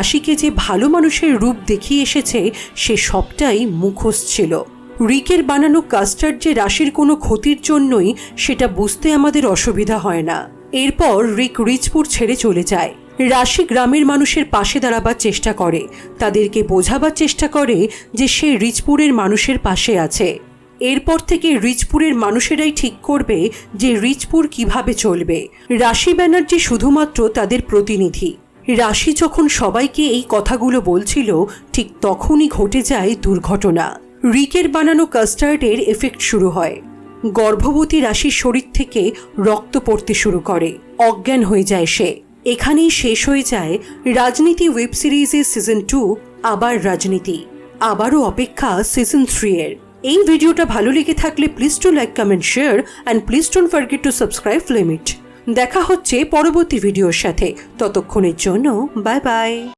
রাশিকে যে ভালো মানুষের রূপ দেখিয়ে এসেছে সে সবটাই মুখোশ ছিল। রিকের বানানো কাস্টার্ড যে রাশির কোনো ক্ষতির জন্যই সেটা বুঝতে আমাদের অসুবিধা হয় না। এরপর রিক রিচপুর ছেড়ে চলে যায়। রাশি গ্রামের মানুষের পাশে দাঁড়াবার চেষ্টা করে, তাদেরকে বোঝাবার চেষ্টা করে যে সে রিচপুরের মানুষের পাশে আছে। এরপর থেকে রিচপুরের মানুষেরাই ঠিক করবে যে রিচপুর কিভাবে চলবে। রাশি ব্যানার্জি শুধুমাত্র তাদের প্রতিনিধি। রাশি যখন সবাইকে এই কথাগুলো বলছিল ঠিক তখনই ঘটে যায় দুর্ঘটনা। রিকের বানানো কাস্টার্ডের এফেক্ট শুরু হয়। গর্ভবতী রাশির শরীর থেকে রক্ত পড়তে শুরু করে, অজ্ঞান হয়ে যায় সে। এখানেই শেষ হয়ে যায় রাজনীতি ওয়েব সিরিজের সিজন 2 আবার রাজনীতি। আবারও অপেক্ষা সিজন 3 এর। এই ভিডিওটা ভালো লেগে থাকলে please to like, comment, share and please don't forget to subscribe flame it. দেখা হচ্ছে পরবর্তী ভিডিওর সাথে। ততক্ষণের জন্য বাই বাই।